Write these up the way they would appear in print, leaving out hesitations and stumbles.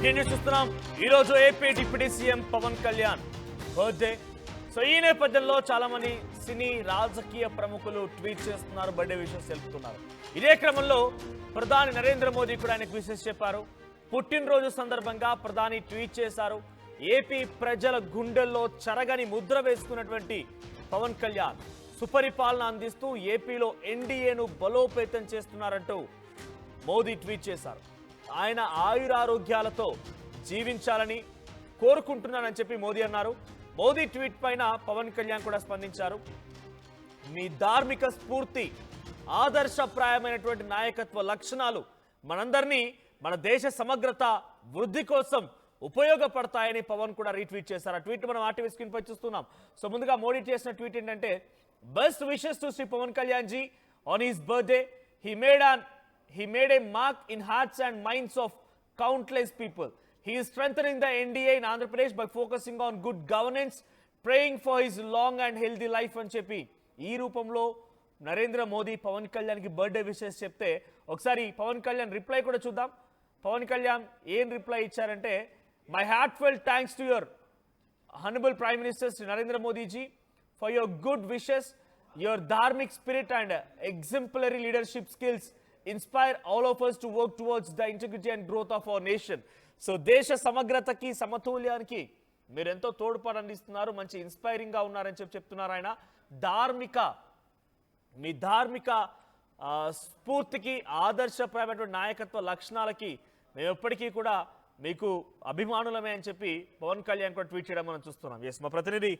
Breaking news చూస్తున్నాం. ఈరోజు AP deputy CM Pawan Kalyan birthday. So ఈ నేపథ్యంలో చాలా మంది సినీ రాజకీయ ప్రముఖులు ట్వీట్ చేస్తున్నారు, బర్త్డే విషెస్ తెలుపుతున్నారు. ఇదే క్రమంలో ప్రధాని నరేంద్ర మోదీ కూడా ఆయనకు విషెస్ చెప్పారు. పుట్టినరోజు సందర్భంగా ప్రధాని ట్వీట్ చేశారు. ఏపీ ప్రజల గుండెల్లో చెరగని ముద్ర వేసుకున్నటువంటి పవన్ కళ్యాణ్ సుపరిపాలన అందిస్తూ ఏపీలో ఎన్డీఏను బలోపేతం చేస్తున్నారంటూ మోదీ ట్వీట్ చేశారు. ఆయన ఆయురారోగ్యాలతో జీవించాలని కోరుకుంటున్నానని చెప్పి మోదీ అన్నారు. మోదీ ట్వీట్ పైన పవన్ కళ్యాణ్ కూడా స్పందించారు. మీ ధార్మిక స్ఫూర్తి, ఆదర్శప్రాయమైనటువంటి నాయకత్వ లక్షణాలు మనందరినీ మన దేశ సమగ్రత వృద్ధి కోసం ఉపయోగపడతాయని పవన్ కూడా రీట్వీట్ చేశారు. ఆ ట్వీట్ మనం ఆర్టీవీ స్క్రీన్ పై చూస్తున్నాం. సో ముందుగా మోడీ చేసిన ట్వీట్ ఏంటంటే, best wishes to Shri Pawan Kalyan ji on his birthday. He made a mark in hearts and minds of countless people. He is strengthening the NDA in Andhra Pradesh by focusing on good governance, praying for his long and healthy life అని చెప్పి ఈ రూపంలో నరేంద్ర మోదీ పవన్ కళ్యాణ్కి birthday wishes చెప్తే ఒకసారి Pawan Kalyan reply కూడా చూద్దాం. పవన్ కళ్యాణ్ ఏం రిప్లై ఇచ్చారంటే, my heartfelt thanks to your Honorable Prime Minister Sri Narendra Modi ji for your good wishes, your dharmic spirit and exemplary leadership skills inspire all of us to work towards the integrity and growth of our nation. So దేశ సమగ్రతకి సమతుల్యానికి మీరు ఎంతో తోడ్పాటు అందిస్తున్నారు, మంచి inspiring గా ఉన్నారని చెప్తున్నారు ఆయన. మీ ధార్మిక స్ఫూర్తికి, ఆదర్శప్రాయమైనటువంటి నాయకత్వ లక్షణాలకి మేము ఎప్పటికీ కూడా మీకు అభిమానులమే అని చెప్పి పవన్ కళ్యాణ్ కూడా ట్వీట్ చేయడం మనం చూస్తున్నాం. ఎస్, మా ప్రతినిధి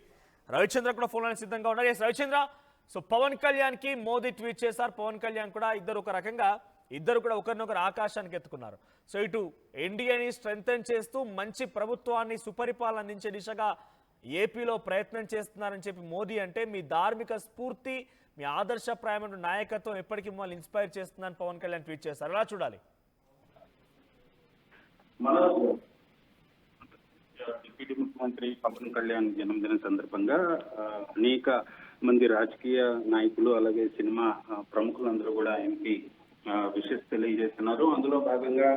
రవిచంద్ర కూడా ఫోన్ లైన్ సిద్ధంగా ఉన్నారు. ఎస్ రవిచంద్ర, సో పవన్ కళ్యాణ్ కి మోదీ ట్వీట్ చేశారు. పవన్ కళ్యాణ్ కూడా ఇద్దరు కూడా ఒకరినొకరు ఆకాశానికి ఎత్తుకున్నారు. సో ఇటు ఎన్డీఏని స్ట్రెంగ్తెన్ చేస్తూ మంచి ప్రభుత్వాన్ని, సుపరిపాలన అందించే దిశగా ఏపీలో ప్రయత్నం చేస్తున్నారని చెప్పి మోదీ అంటే, మీ ధార్మిక స్ఫూర్తి, మీ ఆదర్శప్రాయమైన నాయకత్వం ఎప్పటికీ మిమ్మల్ని ఇన్స్పైర్ చేస్తుందని పవన్ కళ్యాణ్ ట్వీట్ చేశారు. ఎలా చూడాలి? డిప్యూటీ ముఖ్యమంత్రి పవన్ కళ్యాణ్ జన్మదిన సందర్భంగా అనేక మంది రాజకీయ నాయకులు అలాగే సినిమా ప్రముఖులందరూ కూడా ఆయనకి విషెస్ తెలియజేస్తున్నారు. అందులో భాగంగా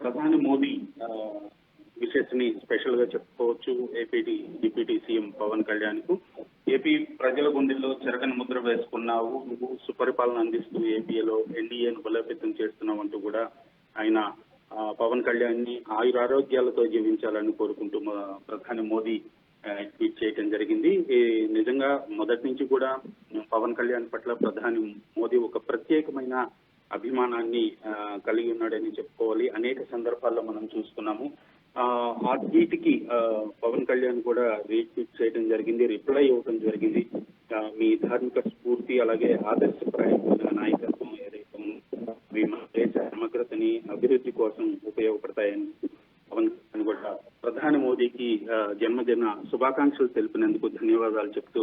ప్రధాని మోదీ విషెస్ ని స్పెషల్ గా చెప్పుకోవచ్చు. డిప్యూటీ సీఎం పవన్ కళ్యాణ్ కు ఏపీ ప్రజల గుండెల్లో చెరగని ముద్ర వేసుకున్నావు, నువ్వు సుపరిపాలన అందిస్తూ ఏపీలో ఎన్డీఏను బలోపేతం చేస్తున్నావు అంటూ కూడా ఆయన పవన్ కళ్యాణ్ ని ఆయురారోగ్యాలతో జీవించాలని కోరుకుంటూ ప్రధాని మోదీ ట్వీట్ చేయడం జరిగింది. నిజంగా మొదటి నుంచి కూడా పవన్ కళ్యాణ్ పట్ల ప్రధాని మోదీ ఒక ప్రత్యేకమైన అభిమానాన్ని కలిగి ఉన్నాడని చెప్పుకోవాలి. అనేక సందర్భాల్లో మనం చూస్తున్నాము. ఆ ట్వీట్ కి పవన్ కళ్యాణ్ కూడా రీట్వీట్ చేయడం జరిగింది, రిప్లై ఇవ్వడం జరిగింది. మీ ధార్మిక స్ఫూర్తి అలాగే ఆదర్శప్రాయమైన నాయకత్వం ఏదైతే మీ దేశ సమగ్రతని, అభివృద్ధి కోసం ఉపయోగపడతాయని పవన్ కళ్యాణ్ కూడా ప్రధాని మోదీకి జన్మదిన శుభాకాంక్షలు తెలిపినందుకు ధన్యవాదాలు చెప్తూ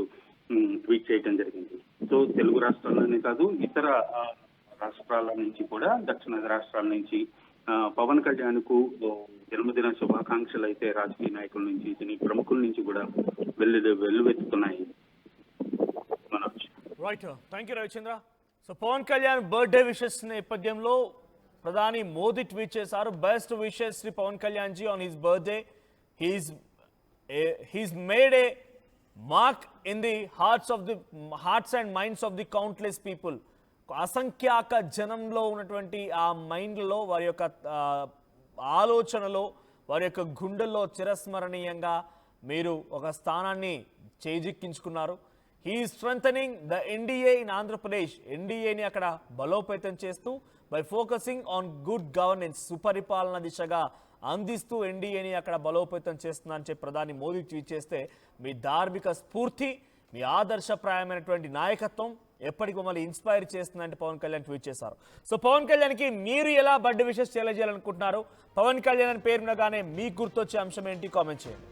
ట్వీట్ చేయడం జరిగింది. సో తెలుగు రాష్ట్రాల్లోనే కాదు, ఇతర రాష్ట్రాల నుంచి కూడా, దక్షిణ రాష్ట్రాల నుంచి పవన్ కళ్యాణ్ కు జన్మదిన శుభాకాంక్షలు అయితే రాజకీయ నాయకుల నుంచి, సినీ ప్రముఖుల నుంచి కూడా వెల్లువెత్తుతున్నాయి. Right, thank you Ravichandra. So Pawan Kalyan birthday wishes నేపథ్యంలో ప్రధాని మోదీ ట్వీట్ చేశారు. Best wishes Shri Pawan Kalyan ji on his birthday. He's made a mark in the hearts and minds of the countless people. అసంఖ్యాక జనంలో ఉన్నటువంటి ఆ మైండ్లో, వారి యొక్క ఆలోచనలో, వారి యొక్క గుండెల్లో చిరస్మరణీయంగా మీరు ఒక స్థానాన్ని చేజిక్కించుకున్నారు. He strengthening the NDA in Andhra Pradesh. ఎన్డీఏని అక్కడ బలోపేతం చేస్తూ by focusing on good governance, సుపరిపాలన దిశగా అందిస్తూ ఎన్డీఏని అక్కడ బలోపేతం చేస్తున్నారని చెప్పి ప్రధాని మోదీ ట్వీట్ చేస్తే, మీ ధార్మిక స్ఫూర్తి, మీ ఆదర్శప్రాయమైనటువంటి నాయకత్వం ఎప్పటికి మమ్మల్ని ఇన్స్పైర్ చేస్తుందంటే పవన్ కళ్యాణ్ ట్వీట్ చేశారు. సో పవన్ కళ్యాణ్కి మీరు ఎలా బర్త్డే విషెస్ తెలియజేయాలనుకుంటున్నారు? పవన్ కళ్యాణ్ పేరునగానే మీకు గుర్తొచ్చే అంశం ఏంటి? కామెంట్ చేయండి.